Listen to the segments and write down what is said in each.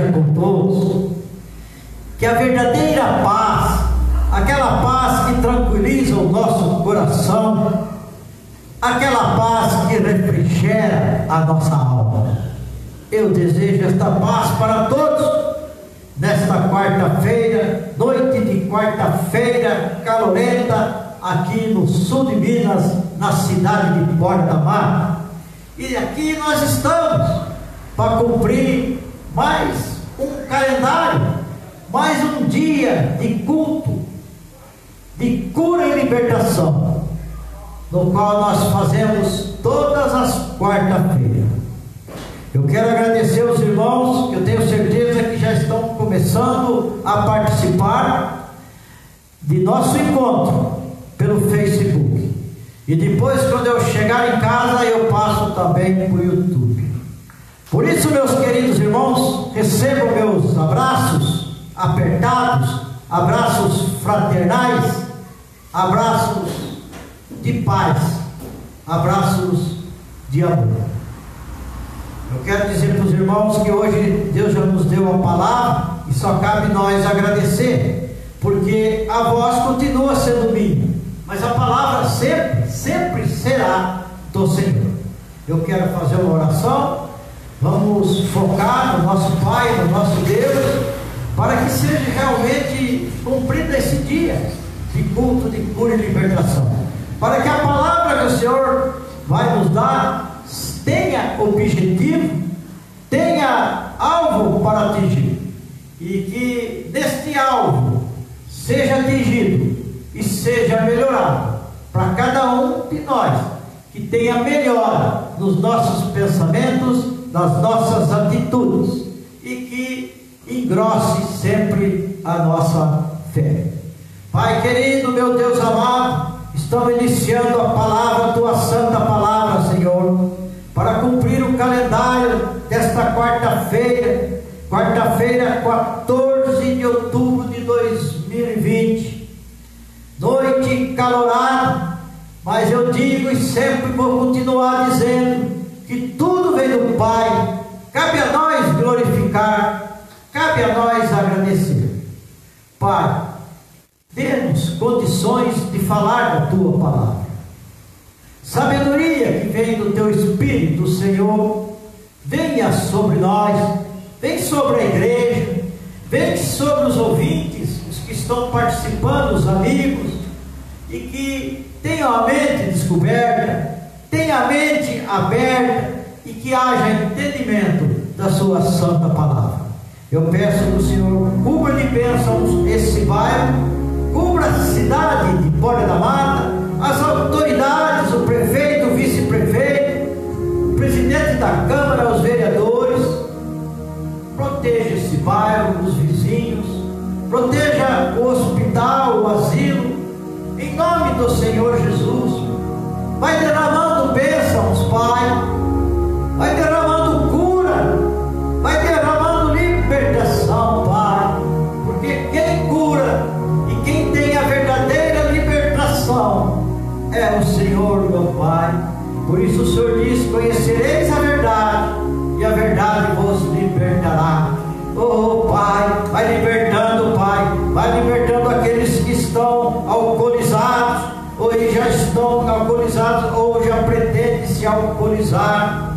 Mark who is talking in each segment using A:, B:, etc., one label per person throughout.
A: esteja com todos. Que a verdadeira paz, aquela paz que tranquiliza o nosso coração, aquela paz que refrigera a nossa alma. Eu desejo esta paz para todos nesta quarta-feira, noite de quarta-feira calorenta, aqui no sul de Minas, na cidade de Porta-Mar. E aqui nós estamos para cumprir mais um calendário, mais um dia de culto, de cura e libertação, no qual nós fazemos todas as quarta-feiras. Eu quero agradecer aos irmãos, que eu tenho certeza que já estão começando a participar de nosso encontro pelo Facebook. E depois, quando eu chegar em casa, eu passo também para o YouTube. Por isso, meus queridos irmãos, recebam meus abraços apertados, abraços fraternais, abraços de paz, abraços de amor. Eu quero dizer para os irmãos que hoje Deus já nos deu a palavra e só cabe nós agradecer, porque a voz continua sendo minha, mas a palavra sempre será do Senhor. Eu quero fazer uma oração. Vamos focar no nosso Pai, no nosso Deus, para que seja realmente cumprido esse dia de culto, de cura e libertação, para que a palavra que o Senhor vai nos dar tenha objetivo, tenha alvo para atingir, e que neste alvo seja atingido e seja melhorado para cada um de nós, que tenha melhora nos nossos pensamentos, nas nossas atitudes, e que engrosse sempre a nossa fé. Pai querido, meu Deus amado, estamos iniciando a palavra, a tua santa palavra, Senhor, para cumprir o calendário desta quarta-feira, 14 de outubro de 2020, noite calorada, mas eu digo e sempre vou continuar dizendo que tudo vem do Pai. Cabe a nós glorificar, cabe a nós agradecer. Pai, dê-nos condições de falar da tua palavra, sabedoria que vem do teu Espírito, Senhor, venha sobre nós, vem sobre a igreja, vem sobre os ouvintes, os que estão participando, os amigos, e que tenham a mente descoberta, tenham a mente aberta, e que haja entendimento da sua santa palavra. Eu peço que o Senhor cubra de bênçãos esse bairro, cubra a cidade de Porta da Mata, as autoridades, o prefeito, o vice-prefeito, o presidente da Câmara, os vereadores. Proteja esse bairro, os vizinhos, proteja o hospital, o asilo, em nome do Senhor Jesus. Vai derramando bênçãos, Pai, vai derramando cura, vai derramando libertação, Pai, porque quem cura e quem tem a verdadeira libertação é o Senhor, meu Pai. Por isso o Senhor diz: conhecereis a verdade, e a verdade vos libertará. Oh Pai, vai libertando, Pai, vai libertando aqueles que estão alcoolizados, ou já estão alcoolizados, ou já pretendem se alcoolizar.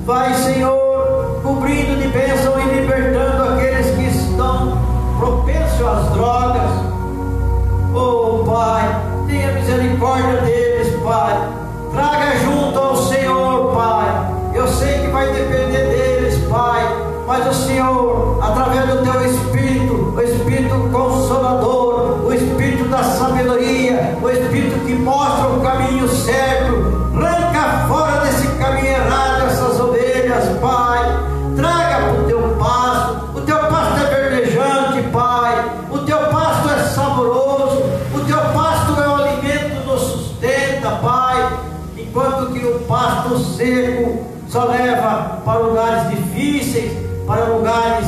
A: Vai, Senhor, cobrindo de bênção e libertando aqueles que estão propensos às drogas. Oh Pai, tenha misericórdia deles, Pai. Traga junto ao Senhor, Pai. Eu sei que vai depender deles, Pai, mas o Senhor, através do teu Espírito, o Espírito Consolador, o Espírito da sabedoria, o Espírito que mostra o caminho certo, arranca fora desse caminho errado essas ovelhas, Pai. Traga para o teu pasto é verdejante, Pai, o teu pasto é saboroso, o teu pasto é o alimento que nos sustenta, Pai, enquanto que o pasto seco só leva para lugares difíceis, para lugares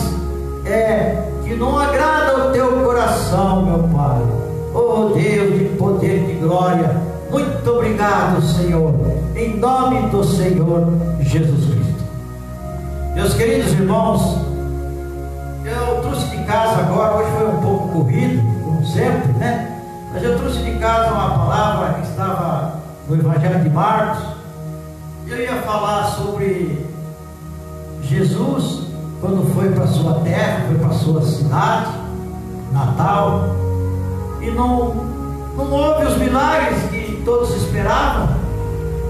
A: que não agradam o teu coração, meu Pai. Oh Deus de poder e de glória, muito obrigado, Senhor, em nome do Senhor Jesus Cristo. Meus queridos irmãos, Eu trouxe de casa agora, hoje foi um pouco corrido, como sempre, né? Mas eu trouxe de casa uma palavra que estava no Evangelho de Marcos. Eu ia falar sobre Jesus, quando foi para a sua terra, foi para a sua cidade natal, e não houve os milagres que todos esperavam.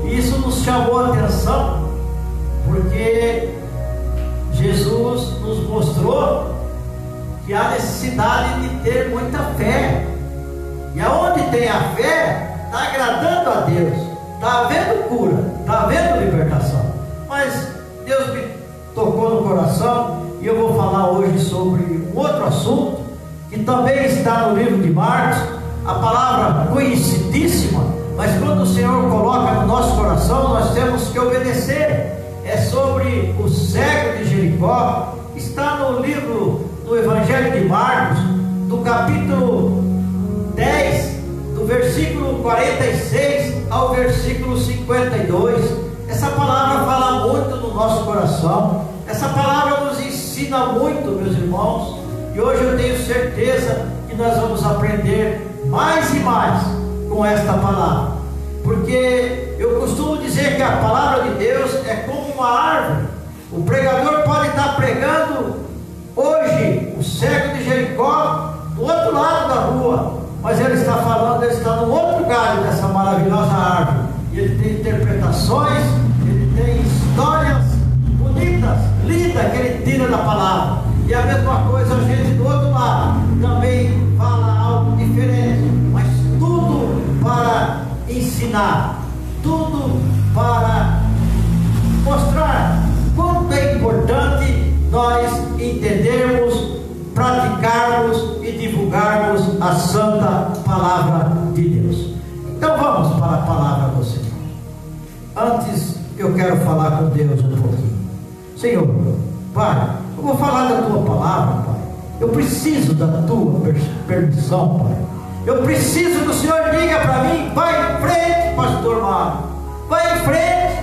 A: E isso nos chamou a atenção, porque Jesus nos mostrou que há necessidade de ter muita fé. E aonde tem a fé, está agradando a Deus, está havendo cura, está havendo libertação. Mas Deus me tocou no coração, e eu vou falar hoje sobre um outro assunto, que também está no livro de Marcos, a palavra conhecidíssima, mas quando o Senhor coloca no nosso coração, nós temos que obedecer. É sobre o cego de Jericó. Está no livro do Evangelho de Marcos, do capítulo 10, do versículo 46 ao versículo 52. Essa palavra fala muito no nosso coração. Essa palavra nos ensina muito, meus irmãos, e hoje eu tenho certeza que nós vamos aprender mais e mais com esta palavra, porque eu costumo dizer que a palavra de Deus é como uma árvore. O pregador pode estar pregando hoje o cego de Jericó do outro lado da rua, mas ele está falando, ele está no outro galho dessa maravilhosa árvore, e ele tem interpretações, ele tem histórias bonitas, lindas, que ele tira da palavra. E a mesma coisa a gente do outro lado também fala algo diferente, mas tudo para ensinar, tudo para mostrar quanto é importante nós entendermos, praticarmos e divulgarmos a santa palavra de Deus. Então vamos para a palavra do Senhor. Antes eu quero falar com Deus um pouquinho. Senhor, Pai, eu vou falar da tua palavra, Pai. Eu preciso da tua permissão, Pai. Eu preciso que o Senhor diga para mim: vai em frente, pastor Mário, vai em frente,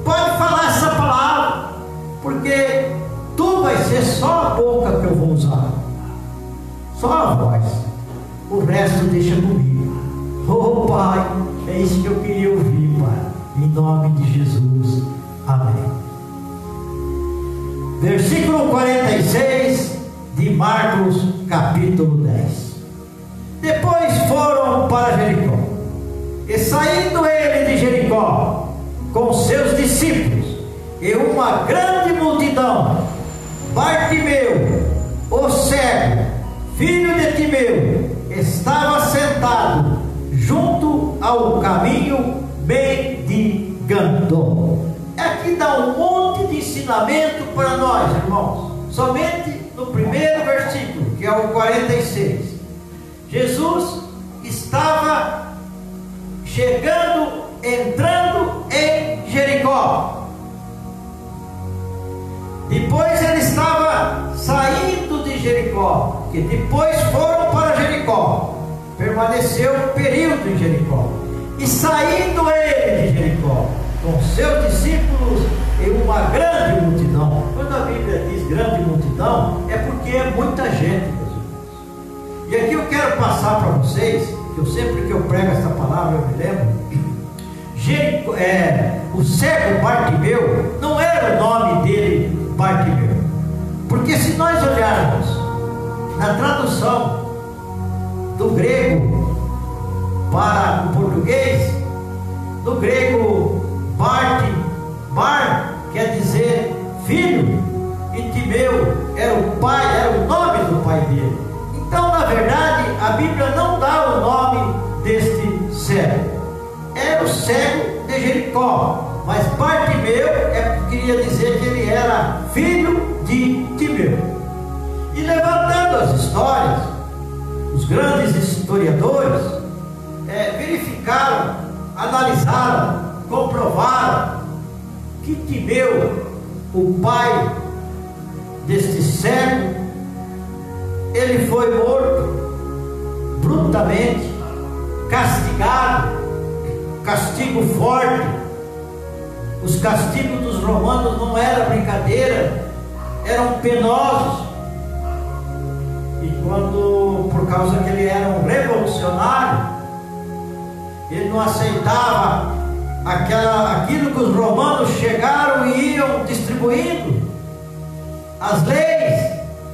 A: pode falar essa palavra, porque tu vai ser só a boca que eu vou usar, só a voz, o resto deixa comigo. Oh Pai, é isso que eu queria ouvir, Pai, em nome de Jesus, amém. Versículo 46 de Marcos capítulo 10. Depois foram para Jericó, e saindo ele de Jericó com seus discípulos e uma grande multidão, Bartimeu, o cego, filho de Timeu, estava sentado junto ao caminho, mendigando. Aqui dá um monte de ensinamento para nós, irmãos, somente no primeiro versículo, que é o 46. Jesus estava chegando, entrando em Jericó. Depois ele estava saindo de Jericó, que depois foram para Jericó. Permaneceu um período em Jericó. E saindo ele de Jericó, com seus discípulos e uma grande multidão. Quando a Bíblia diz grande multidão, é porque é muita gente, meus irmãos. E aqui eu quero passar para vocês, que eu sempre que eu prego essa palavra eu me lembro. O cego Bartimeu não era o nome dele, Bartimeu, porque se nós olharmos na tradução do grego para o português, do grego Bar quer dizer filho, e Timeu era o pai, era o nome do pai dele. Então, na verdade, a Bíblia não dá o nome deste cego. Era o cego de Jericó, mas Bartimeu queria dizer que ele era filho de Timeu. E levantando as histórias, os grandes historiadores verificaram, analisaram, comprovaram que Timeu, o pai deste cego, ele foi morto brutamente, castigado, castigo forte. Os castigos dos romanos não era brincadeira, eram penosos. E quando, por causa que ele era um revolucionário, ele não aceitava aquilo que os romanos chegaram e iam distribuindo, as leis,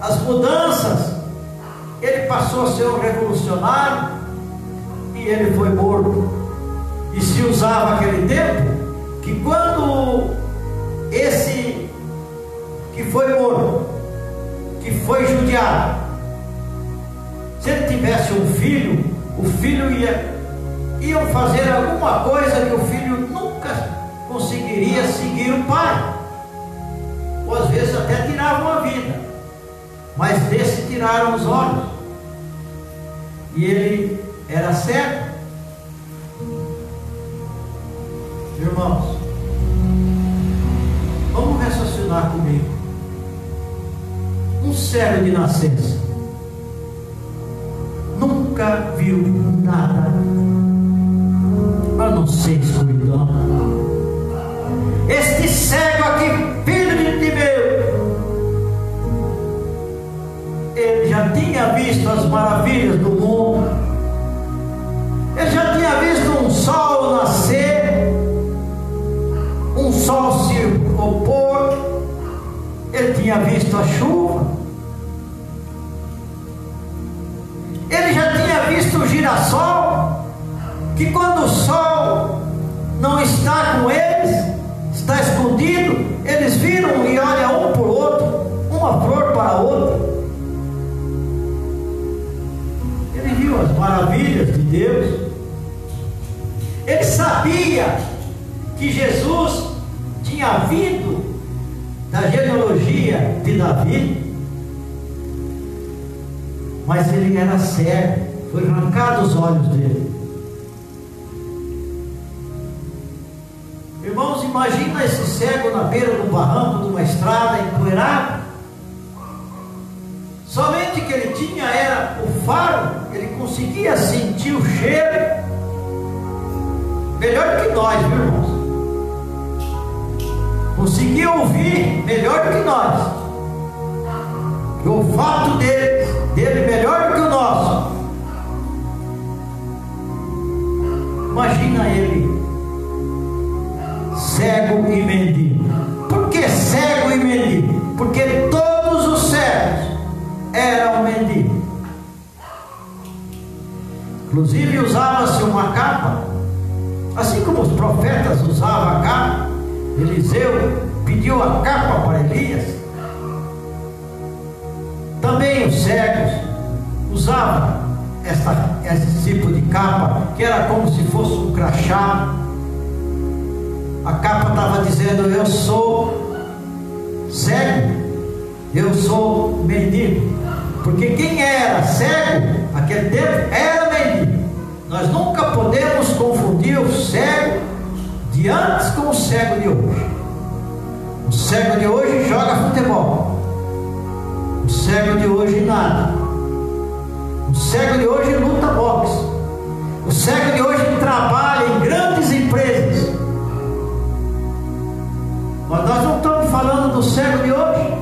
A: as mudanças. Ele passou a ser um revolucionário e ele foi morto. E se usava aquele tempo que quando esse que foi morto, que foi judiado, se ele tivesse um filho, o filho iam fazer alguma coisa que o filho nunca conseguiria seguir o pai, ou às vezes até tiravam a vida, mas desse tiraram os olhos, e ele era cego. Irmãos, vamos raciocinar comigo. Um cego de nascença nunca viu nada a não ser escuridão. Este cego aqui, filho de meu, ele já tinha visto as maravilhas do mundo, ele já tinha visto um sol nascer, um sol se opor, ele tinha visto a chuva, ele já tinha visto o girassol, que quando o sol não está com eles, está escondido, eles viram e olham um por outro, uma flor para a outra. Ele viu as maravilhas de Deus. Ele sabia que Jesus tinha vindo da genealogia de Davi, mas ele era cego, foi arrancado os olhos dele. Irmãos, imagina esse cego na beira do barranco de uma estrada empoeirada. Somente que ele tinha era o faro, ele conseguia sentir o cheiro, melhor que nós, viu, irmãos? Conseguia ouvir melhor que nós. O olfato dele melhor que o nosso. Imagina ele cego e mendigo. Por que cego e mendigo? Porque todos os cegos eram mendigos. Inclusive usava-se uma capa, assim como os profetas usavam a capa. Eliseu pediu a capa para Elias. Também os cegos usavam esse tipo de capa, que era como se fosse um crachá. A capa estava dizendo: eu sou cego, eu sou mendigo. Porque quem era cego naquele tempo era mendigo. Nós nunca podemos confundir o cego de antes com o cego de hoje. O cego de hoje joga futebol, o cego de hoje nada, o cego de hoje luta boxe, o cego de hoje trabalha em grandes empresas. Mas nós não estamos falando do cego de hoje,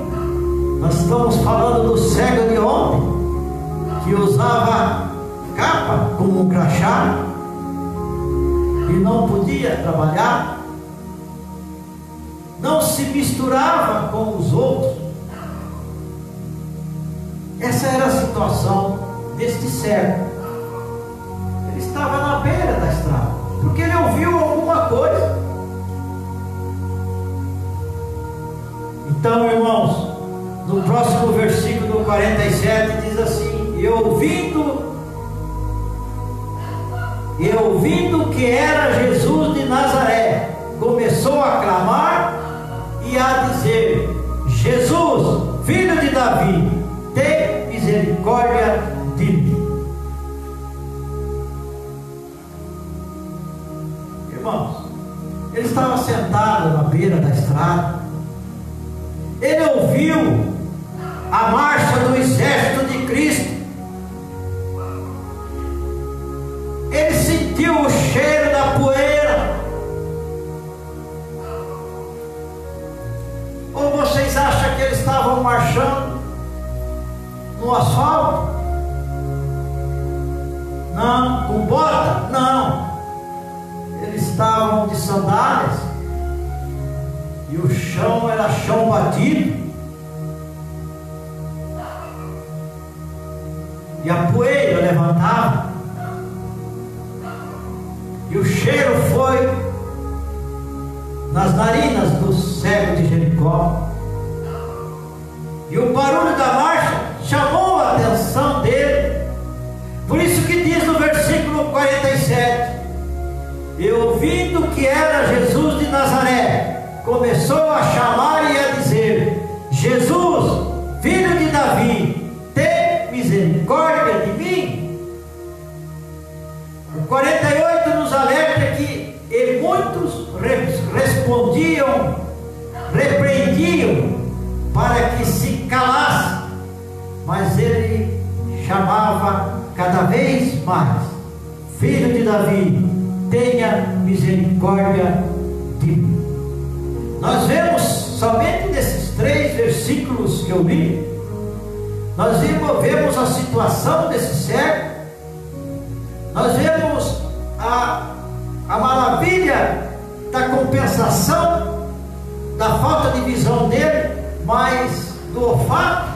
A: nós estamos falando do cego de ontem, que usava capa como um crachá e não podia trabalhar, não se misturava com os outros. Essa era a situação deste cego. Ele estava na beira da estrada, porque ele ouviu alguma coisa. Então, irmãos, no próximo versículo 47 diz assim: E ouvindo que era Jesus de Nazaré, começou a clamar e a dizer: Jesus, filho de Davi, tem misericórdia de mim. Irmãos, ele estava sentado na beira da estrada. Ele ouviu a marcha do exército de Cristo. Ele sentiu o cheiro da poeira. Ou vocês acham que eles estavam marchando no asfalto? Não. Com bota? Não. Eles estavam de sandálias e o chão era chão batido, e a poeira levantava, e o cheiro foi nas narinas do cego de Jericó, e o barulho da marcha chamou a atenção dele. Por isso que diz no versículo 47: e ouvindo que era Jesus de Nazaré, começou a chamar e a dizer: Jesus, filho de Davi, tem misericórdia de mim. O 48 nos alerta que e muitos respondiam, repreendiam para que se calasse, mas ele chamava cada vez mais: filho de Davi, tenha misericórdia de mim. Nós vemos somente nesses 3 versículos que eu li, nós vemos a situação desse cego, nós vemos a maravilha da compensação da falta de visão dele, mas do olfato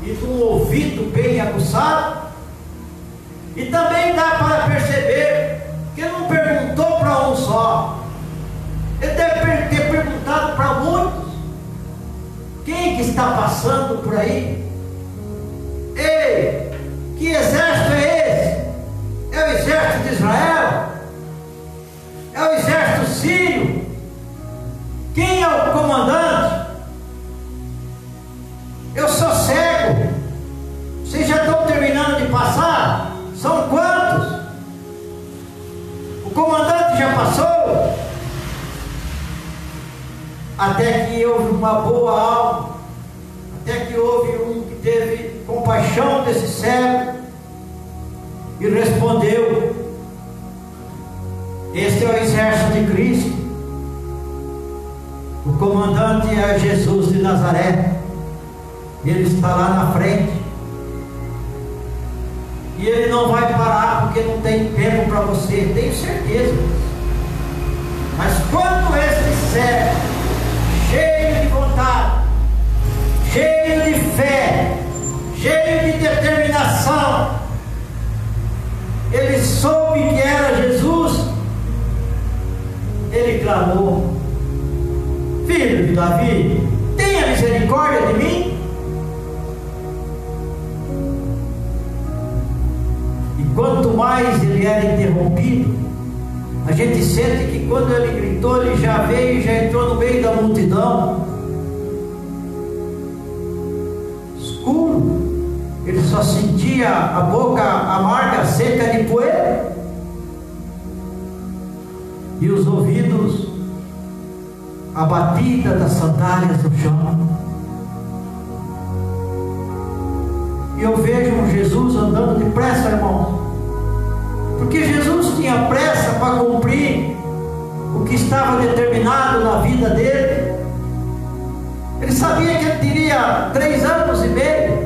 A: e do ouvido bem aguçado. E também dá para perceber que ele não perguntou para um só, ele deve ter perguntado para muitos: quem que está passando por aí? Ei, que exército é esse? É o exército de Israel? É o exército sírio? Quem é o comandante? Eu sou cego, vocês já estão terminando de passar? São quantos? O comandante já passou? Até que houve uma boa alma, até que houve um que teve compaixão desse cego e respondeu: este é o exército de Cristo, o comandante é Jesus de Nazaré, ele está lá na frente, e ele não vai parar porque não tem tempo para você, tenho certeza. Mas quando este cego, cheio de vontade, cheio de fé, cheio de determinação, ele soube que era Jesus, ele clamou: filho de Davi, tenha misericórdia de mim. E quanto mais ele era interrompido, a gente sente que quando ele gritou, ele já veio e já entrou no meio da multidão. Escuro, ele só sentia a boca amarga, seca de poeira, e os ouvidos abatidos das sandálias no chão. E eu vejo um Jesus andando depressa, irmãos, porque Jesus tinha pressa para cumprir o que estava determinado na vida dele. Ele sabia que ele teria 3 anos e meio,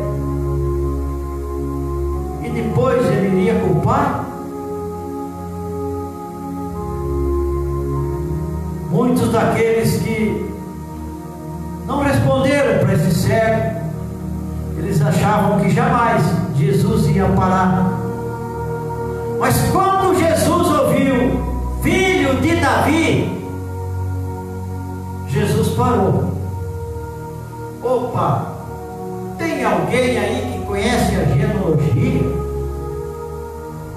A: e depois ele iria com o Pai. Muitos daqueles que não responderam para esse cego, eles achavam que jamais Jesus ia parar. Mas quando Jesus ouviu: filho de Davi, Jesus parou. Opa, tem alguém aí que conhece a genealogia?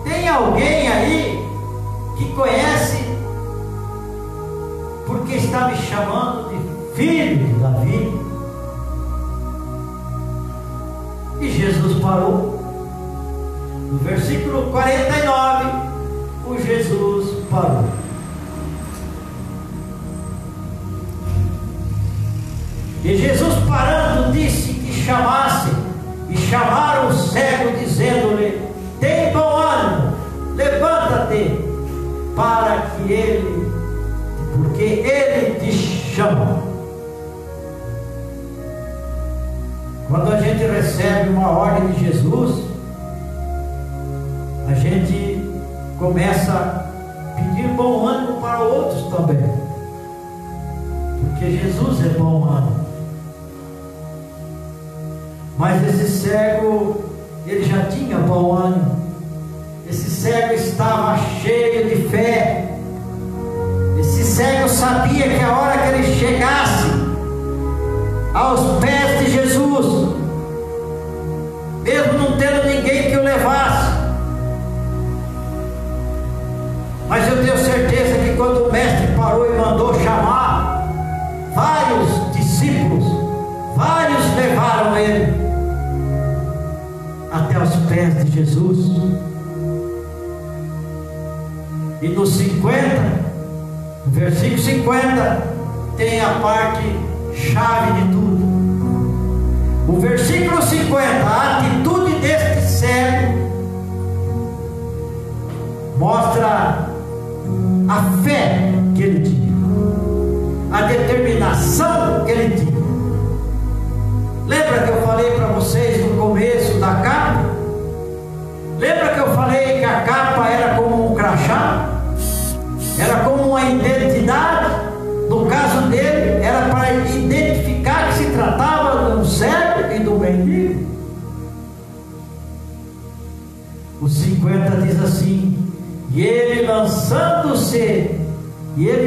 A: Tem alguém aí que conhece porque está me chamando de filho de Davi? E Jesus parou. No versículo 49, o Jesus parou. E Jesus parando disse que chamasse, e chamaram o cego dizendo-lhe: tem bom ânimo, levanta-te, porque ele te chama. Quando a gente recebe uma ordem de Jesus, a gente começa a pedir bom ânimo para outros também, porque Jesus é bom ânimo. Mas esse cego, ele já tinha bom ânimo. Esse cego estava cheio de fé. Esse cego sabia que a hora que ele chegasse aos pés de Jesus, mesmo não tendo ninguém que o levasse, mas eu tenho certeza que quando o mestre parou e mandou chamar, vários discípulos, vários levaram ele até os pés de Jesus. E no 50, no versículo 50, tem a parte chave de tudo. O versículo 50, a atitude deste cego mostra a fé que ele tinha, a determinação que ele tinha. Lembra que eu falei para vocês no começo da capa? Lembra que eu falei que a capa era como um crachá? Era como uma identidade. No caso dele, era para identificar que se tratava de um cego e de um mendigo. O 50 diz assim: e ele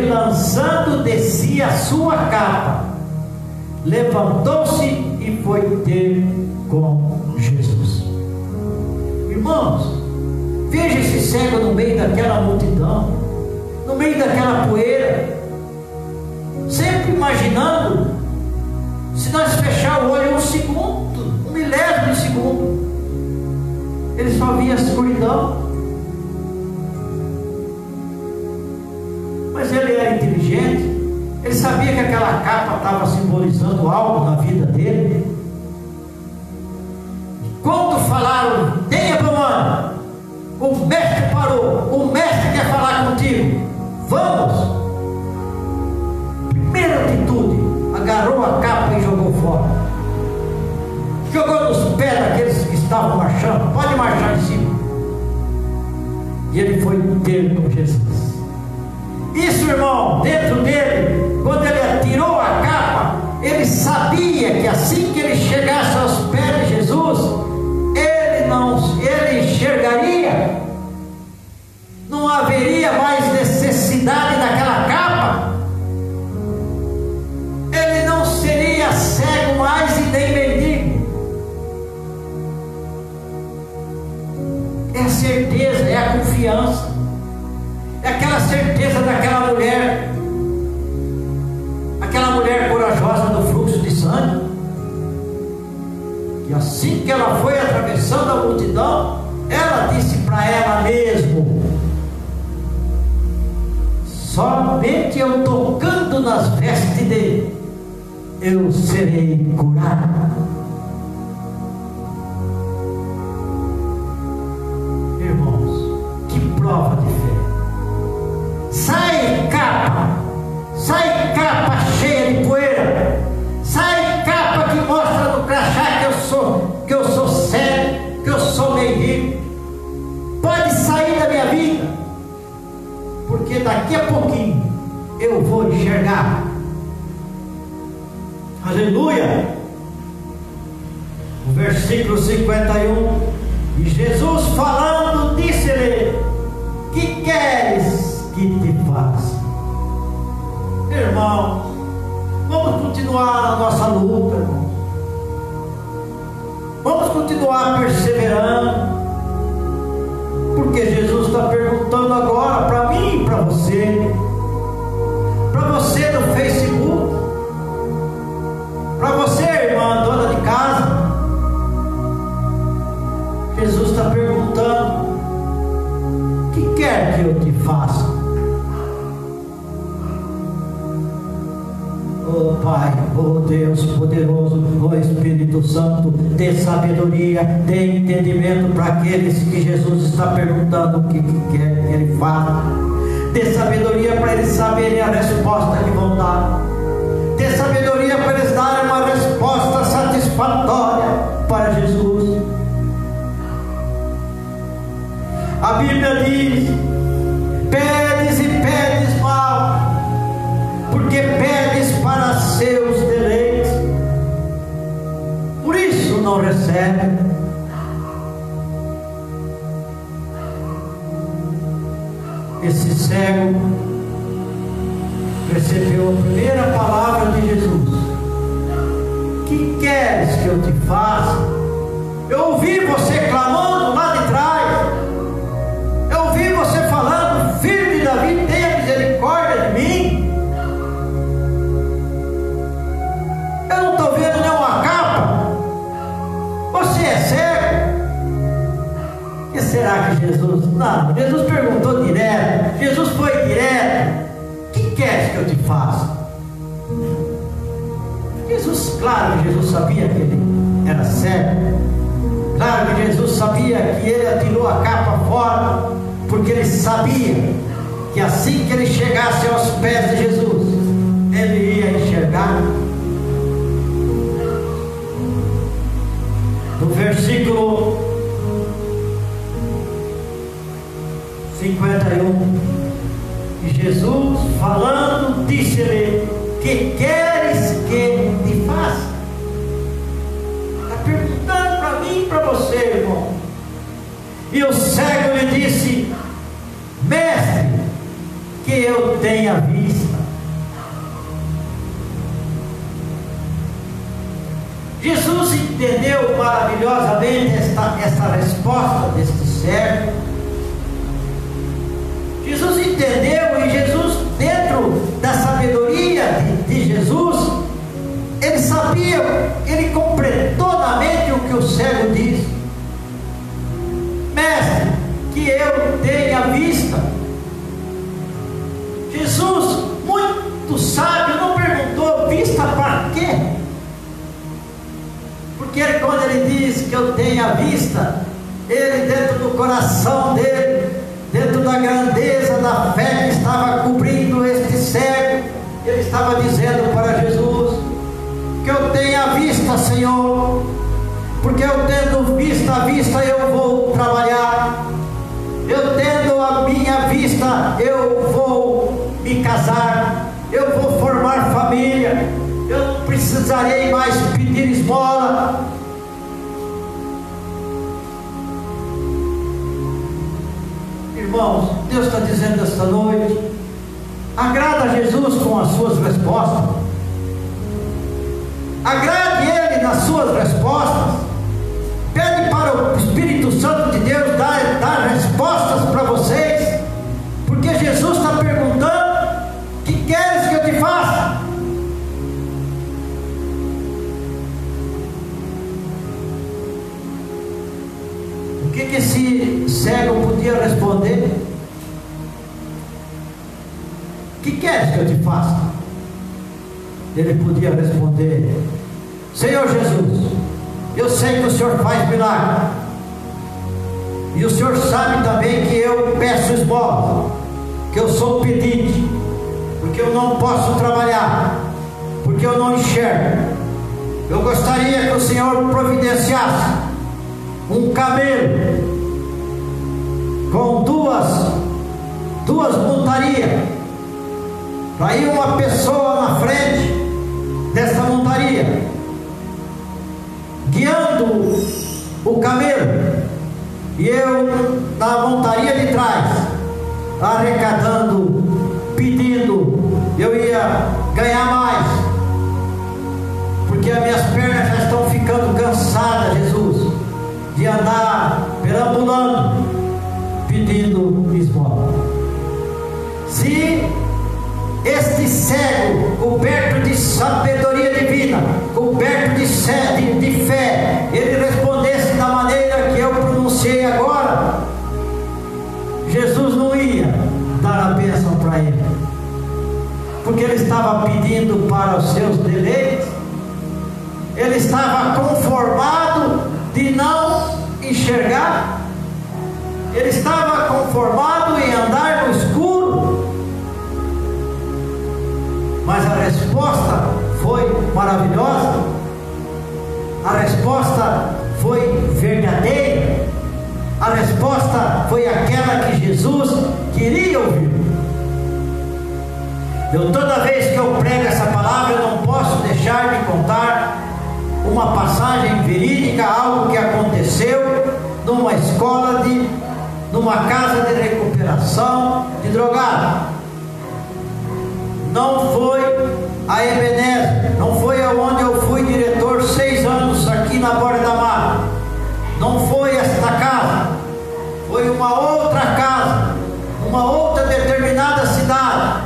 A: lançando de si a sua capa, levantou-se e foi ter com Jesus. Irmãos, veja esse cego no meio daquela multidão, no meio daquela poeira, sempre imaginando, se nós fechar o olho um segundo, um milésimo de segundo, ele só via a escuridão. Mas ele era inteligente, ele sabia que aquela capa estava simbolizando algo na vida dele. Quando falaram, tenha bom ânimo, o mestre parou, o mestre quer falar contigo, vamos. Primeira atitude, agarrou a capa e jogou fora, jogou nos pés daqueles que estavam marchando, pode marchar em cima. E ele foi ter com Jesus. Isso, irmão, dentro dele, quando ele atirou a capa, ele sabia que assim que ele chegasse aos pés de Jesus, ele enxergaria, não haveria mais necessidade daquela capa, ele não seria cego mais e nem mendigo. É a certeza, é a confiança, é aquela certeza daquela mulher, aquela mulher corajosa do fluxo de sangue, e assim que ela foi atravessando a multidão, ela disse para ela mesmo: somente eu tocando nas vestes dele, eu serei curada. Irmãos, que prova de fé! Sai capa cheia de poeira, sai capa que mostra no crachá que eu sou cego, que eu sou mendigo. Pode sair da minha vida, porque daqui a pouquinho eu vou enxergar. Aleluia! O versículo 51, e Jesus falando disse-lhe: que queres que te faça? Irmãos, vamos continuar na nossa luta, irmãos. Vamos continuar perseverando, porque Jesus está perguntando agora para mim e para você no Facebook, para você, irmã, dona de casa. Jesus está perguntando: o que quer que eu te faça? Oh Pai, oh Deus poderoso, oh Espírito Santo, dê sabedoria, dê entendimento para aqueles que Jesus está perguntando o que quer que ele faça. Dê sabedoria para eles saberem a resposta que vão dar. Dê sabedoria para eles darem uma resposta satisfatória para Bíblia diz: pedes e pedes mal, porque pedes para seus deleites, por isso não recebe. Esse cego recebeu a primeira palavra de Jesus: que queres que eu te faça? Eu ouvi você clamando lá de trás, eu ouvi você falando: filho de Davi, tenha misericórdia de mim. Eu não estou vendo nenhuma capa, você é cego. O que será que Jesus... Não, Jesus perguntou direto, Jesus foi direto: o que queres que eu te faça? Jesus, claro que Jesus sabia que ele era cego, claro que Jesus sabia que ele atirou a capa fora, porque ele sabia que assim que ele chegasse aos pés de Jesus, ele ia enxergar. No versículo 51, e Jesus falando disse-lhe: que queres que te faça? Está perguntando para mim e para você, irmão. E o cego lhe disse: mestre, que eu tenha vista. Jesus entendeu maravilhosamente esta resposta deste cego. Jesus entendeu, e Jesus, dentro da sabedoria de Jesus, ele sabia, ele compreendeu totalmente o que o cego disse: mestre, que eu tenha vista. Jesus, muito sábio, não perguntou vista para quê? Porque quando ele diz que eu tenha vista, ele, dentro do coração dele, dentro da grandeza da fé que estava cobrindo este cego, ele estava dizendo para Jesus: que eu tenha vista, Senhor, porque eu tendo vista eu vou trabalhar, eu tendo a minha vista eu vou me casar, eu vou formar família, eu não precisarei mais pedir esmola. Irmãos, Deus está dizendo esta noite: agrada a Jesus com as suas respostas, agrade Ele nas suas respostas, pede para o Espírito Santo de Deus dar respostas para vocês, porque Jesus está perguntando: que queres que eu te faça? O que esse cego podia responder? Que queres que eu te faça? Ele podia responder: Senhor Jesus, eu sei que o Senhor faz milagre, e o Senhor sabe também que eu peço esmola, que eu sou pedinte, porque eu não posso trabalhar, porque eu não enxergo. Eu gostaria que o Senhor providenciasse um camelo com duas montarias, para ir uma pessoa na frente dessa montaria, guiando o camelo, e eu na montaria de trás, arrecadando, pedindo. Eu ia ganhar mais, porque as minhas pernas já estão ficando cansadas, Jesus, de andar perambulando, pedindo esmola. Se este cego, coberto de sabedoria divina, coberto de fé, ele respondesse da maneira que eu pronunciei agora, Jesus não ia dar a bênção para ele, porque ele estava pedindo para os seus deleites, ele estava conformado de não enxergar, ele estava conformado em andar no escuro. Mas a resposta foi maravilhosa, a resposta foi verdadeira, a resposta foi aquela que Jesus queria ouvir. Toda vez que eu prego essa palavra, eu não posso deixar de contar uma passagem verídica, algo que aconteceu numa escola, numa casa de recuperação de drogados. Não foi a Ebenezer, não foi aonde eu fui diretor 6 anos aqui na Borda da Mata, não foi esta casa, foi uma outra casa, uma outra determinada cidade,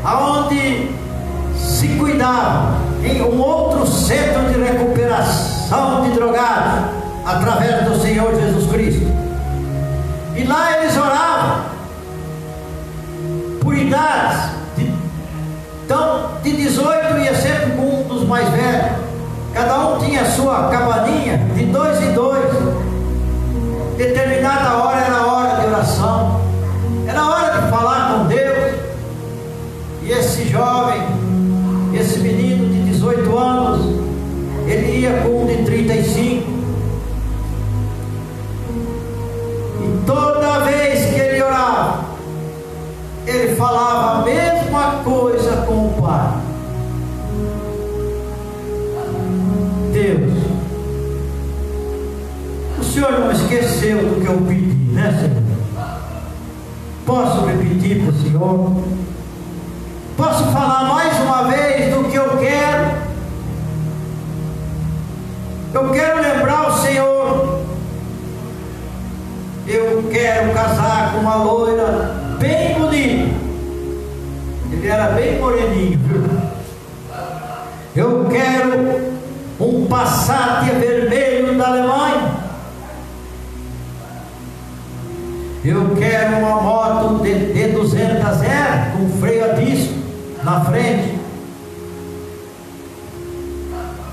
A: aonde se cuidava em um outro centro de recuperação de drogados, através do Senhor Jesus Cristo. E lá eles oravam por idades de 18, ia sempre com um dos mais velhos. Cada um tinha a sua cabaninha, de 2 em 2. Determinada hora era hora de oração, era hora de falar com Deus. E esse jovem, esse menino de 18 anos, ele ia com um de 35. E toda vez que ele orava, ele falava a mesma coisa com o Pai. Deus, o Senhor não esqueceu do que eu pedi, né, Senhor? Posso repetir para o Senhor? Posso falar mais uma vez do que eu quero? Eu quero lembrar o Senhor. Eu quero casar com uma loira bem bonita. Ele era bem moreninho, viu? Eu quero um Passat vermelho da Alemanha. Eu quero uma moto de 200R com freio a disco na frente.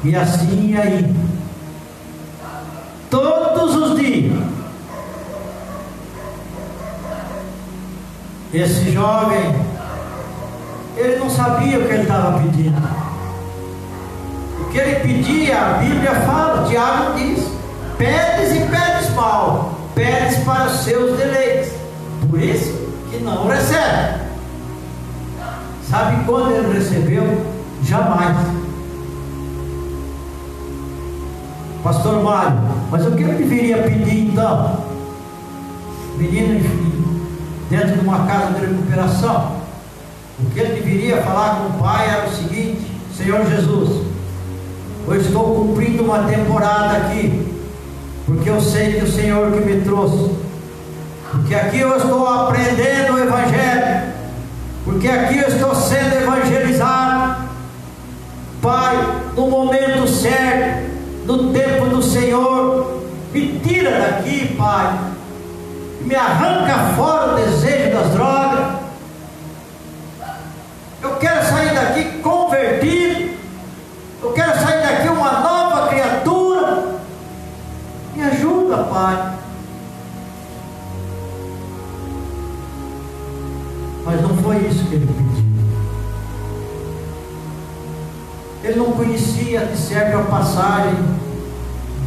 A: E assim aí, todos os dias, esse jovem, ele não sabia o que ele estava pedindo. O que ele pedia, a Bíblia fala, Tiago diz: pedes e pedes mal, pedes para os seus deleites, por isso que não recebe. Sabe quando ele recebeu? Jamais. Pastor Mário, mas o que eu deveria pedir então? Menino dentro de uma casa de recuperação, o que ele deveria falar com o Pai era o seguinte: Senhor Jesus, eu estou cumprindo uma temporada aqui, porque eu sei que o Senhor que me trouxe, porque aqui eu estou aprendendo o Evangelho, porque aqui eu estou sendo evangelizado. Pai, no momento certo, no tempo do Senhor, me tira daqui, Pai, me arranca fora o desejo das drogas. Eu quero sair daqui convertido, eu quero sair daqui uma nova criatura. Me ajuda, Pai. Mas não foi isso que ele pediu. Ele não conhecia, de certo, a passagem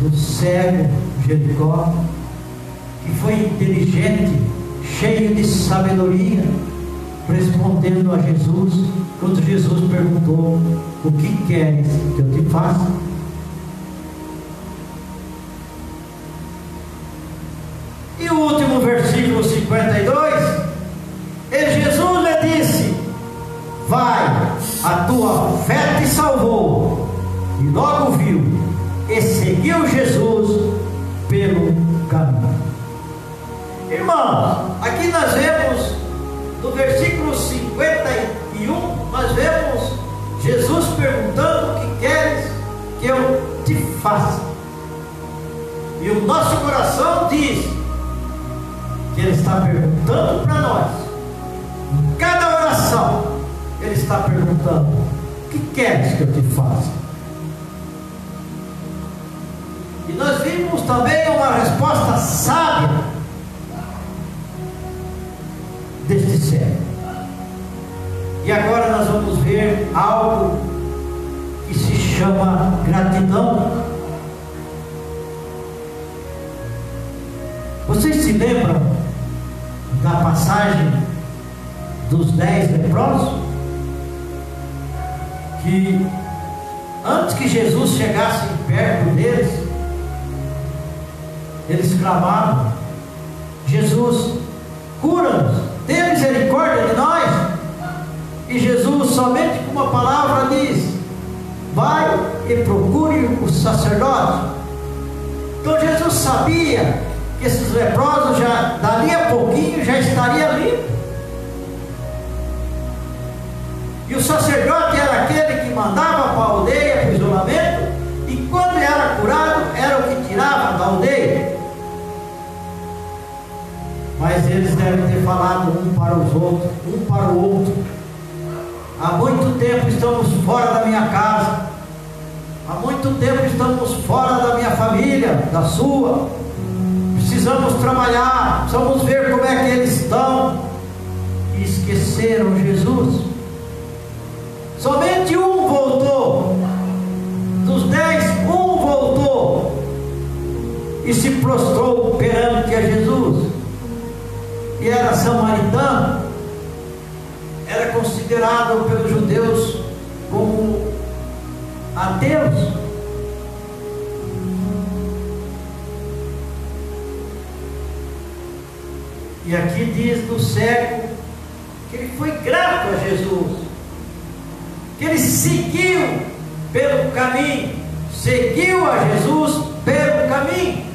A: do cego Jericó, que foi inteligente, cheio de sabedoria, respondendo a Jesus, quando Jesus perguntou: o que queres que eu te faça? E o último versículo 52, Jesus lhe disse: vai, a tua fé te salvou. E logo viu e seguiu Jesus pelo caminho. Irmãos, aqui nós vemos no versículo 51, nós vemos Jesus perguntando: o que queres que eu te faça? E o nosso coração diz que Ele está perguntando para nós, em cada oração, Ele está perguntando: o que queres que eu te faça? E nós vimos também uma resposta sábia deste céu. E agora nós vamos ver algo que se chama gratidão. Vocês se lembram da passagem dos 10 leprosos? Que antes que Jesus chegasse perto deles, eles clamavam: Jesus, cura-nos, tenha misericórdia de nós. E Jesus, somente com uma palavra, diz: vai e procure o sacerdote. Então Jesus sabia que esses leprosos já, dali a pouquinho, já estariam limpos. E o sacerdote era aquele que mandava para a aldeia, para o isolamento, e quando ele era curado, era o que tirava da aldeia. Mas eles devem ter falado um para os outros, um para o outro: há muito tempo estamos fora da minha casa, há muito tempo estamos fora da minha família, da sua. Precisamos trabalhar, precisamos ver como é que eles estão. E esqueceram Jesus. Somente um voltou. Dos 10, um voltou e se prostrou perante a Jesus. E era samaritano. Era considerado pelos judeus como ateus. E aqui diz do cego que ele foi grato a Jesus, que ele seguiu pelo caminho, seguiu a Jesus pelo caminho.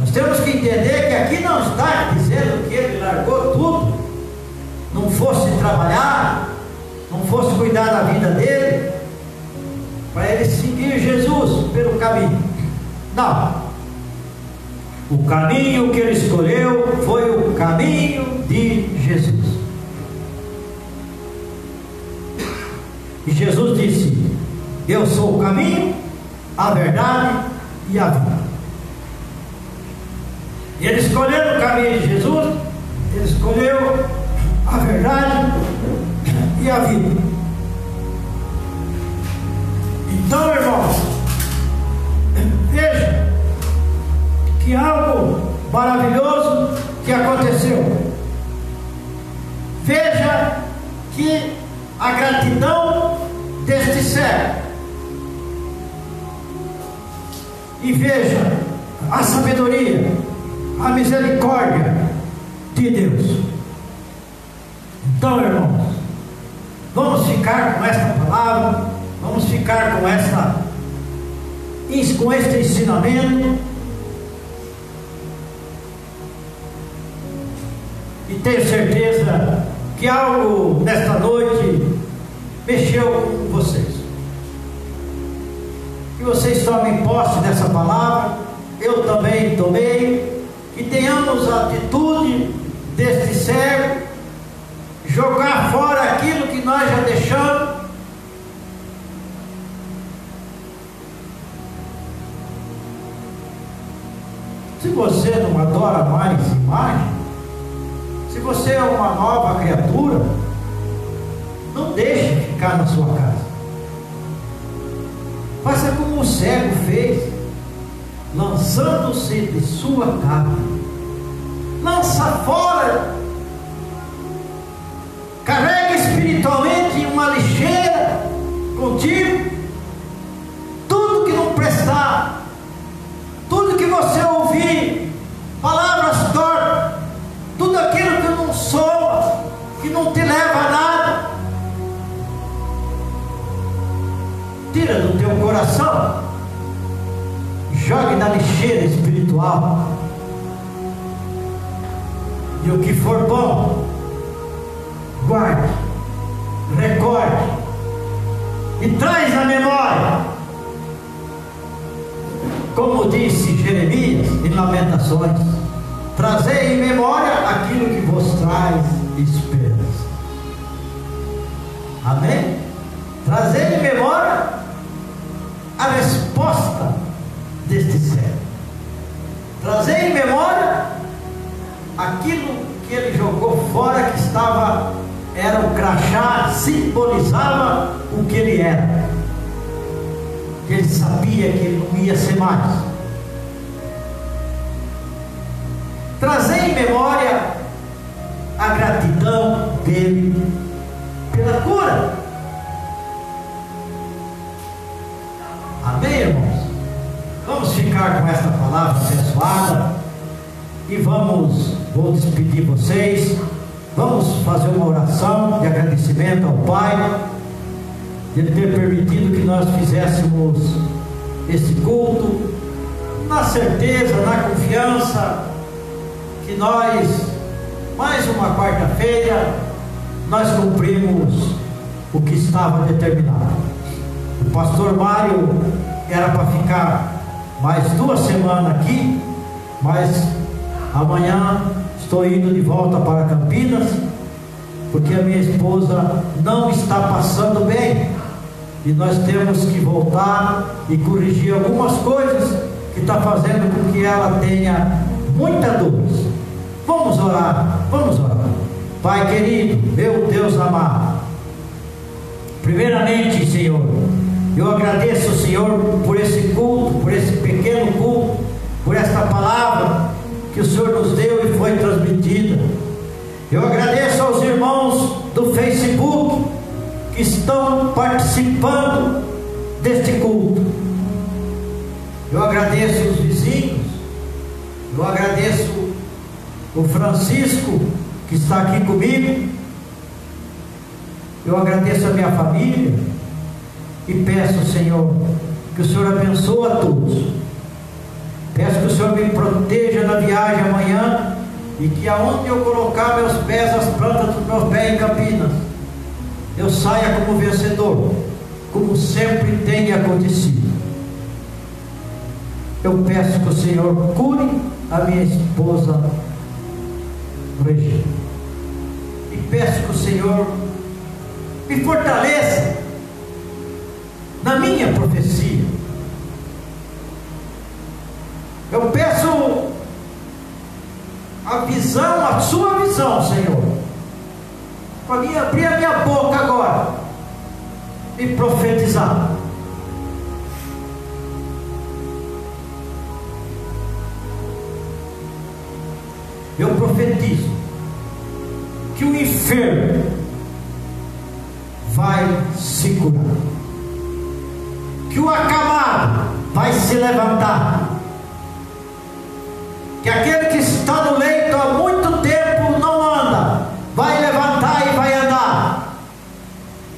A: Nós temos que entender que aqui não está dizendo que ele largou tudo, não fosse trabalhar, não fosse cuidar da vida dele, para ele seguir Jesus pelo caminho. Não. O caminho que ele escolheu foi o caminho de Jesus. E Jesus disse: eu sou o caminho, a verdade e a vida. E ele escolheu o caminho de Jesus, ele escolheu a verdade e a vida. Então, irmãos, veja que algo maravilhoso que aconteceu. Veja que a gratidão deste cego, e veja a sabedoria, a misericórdia de Deus. Então, irmãos, vamos ficar com esta palavra, vamos ficar com este ensinamento, e tenho certeza que algo nesta noite mexeu com vocês. Que vocês tomem posse dessa palavra, eu também tomei, e tenhamos a atitude deste cego, jogar fora aquilo que nós já deixamos. Se você não adora mais imagem, se você é uma nova criatura, não deixe ficar na sua casa. Faça como o cego fez, lançando-se de sua casa. Lança fora. Carrega espiritualmente uma lixeira contigo. Tudo que não prestar, tudo que você ouvir, palavras tortas, tudo aquilo que não soma, que não te leva a nada, tira do teu coração, jogue na lixeira espiritual. E o que for bom, guarde, recorde e traz na memória, como disse Jeremias em Lamentações: trazei em memória aquilo que vos traz esperança. Amém? Trazei em memória a resposta deste cego. Trazei em memória aquilo que ele jogou fora, que era o crachá, simbolizava o que ele era, que ele sabia que ele não ia ser mais. trazer em memória a gratidão dele pela cura. Amém, irmãos? Vamos ficar com esta palavra abençoada e vou despedir vocês. Vamos fazer uma oração de agradecimento ao Pai de ter permitido que nós fizéssemos esse culto, na certeza, na confiança que nós, mais uma quarta-feira, nós cumprimos o que estava determinado. O pastor Mário era para ficar mais 2 semanas aqui, mas amanhã estou indo de volta para Campinas, porque a minha esposa não está passando bem, e nós temos que voltar e corrigir algumas coisas que está fazendo com que ela tenha muita dor. Vamos orar, vamos orar. Pai querido, meu Deus amado, primeiramente, Senhor, eu agradeço, Senhor, por esse culto, por esse pequeno culto, por esta palavra que o Senhor nos deu e foi transmitida. Eu agradeço aos irmãos do Facebook que estão participando deste culto. Eu agradeço os vizinhos, eu agradeço o Francisco que está aqui comigo, eu agradeço a minha família e peço, Senhor, que o Senhor abençoe a todos. Peço que o Senhor me proteja na viagem amanhã e que aonde eu colocar meus pés, as plantas dos meus pés em Campinas, eu saia como vencedor, como sempre tem acontecido. Eu peço que o Senhor cure a minha esposa Regina, e peço que o Senhor me fortaleça na minha profecia. Eu peço a visão, a sua visão, Senhor, para mim abrir a minha boca agora e profetizar. Eu profetizo que o enfermo vai se curar, que o acamado vai se levantar, que aquele que está no leito há muito tempo não anda, vai levantar e vai andar,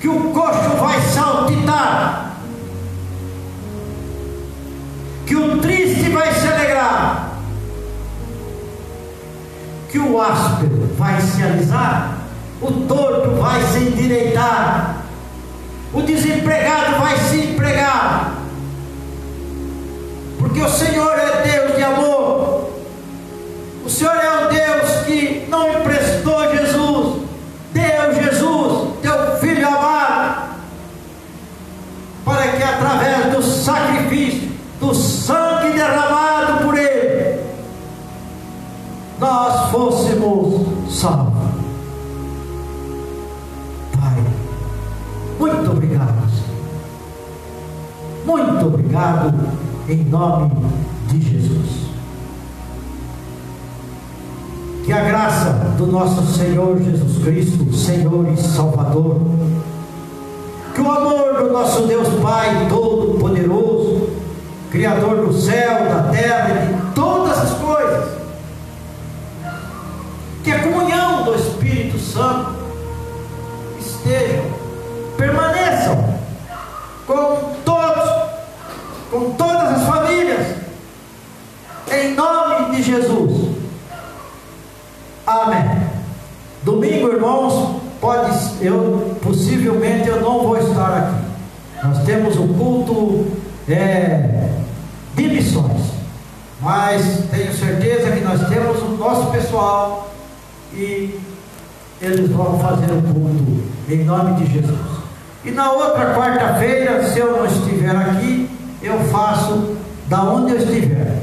A: que o coxo vai saltitar, que o triste vai se alegrar, que o áspero vai se alisar, o torto vai se endireitar, o desempregado vai se empregar, porque o Senhor é Deus de amor. O Senhor é o Deus que não emprestou Jesus, deu Jesus, teu Filho amado, para que através do sacrifício, do sangue derramado por Ele, nós fôssemos salvos. Pai, muito obrigado, Senhor. Muito obrigado, em nome de Jesus. Que a graça do nosso Senhor Jesus Cristo, Senhor e Salvador, que o amor do nosso Deus Pai Todo-Poderoso, Criador do céu, da terra e de todas as coisas, que a comunhão do Espírito Santo estejam, permaneçam com todos, com todas as famílias, em nome de Jesus. Amém. Domingo, irmãos, possivelmente eu não vou estar aqui. Nós temos um culto de missões, mas tenho certeza que nós temos o nosso pessoal e eles vão fazer o culto em nome de Jesus. E na outra quarta-feira, se eu não estiver aqui, eu faço da onde eu estiver,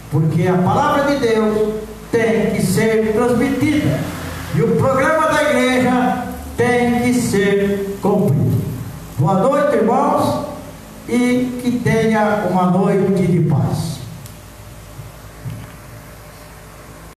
A: porque a palavra de Deus tem que ser transmitida e o programa da igreja tem que ser cumprido. Boa noite, irmãos, e que tenha uma noite de paz.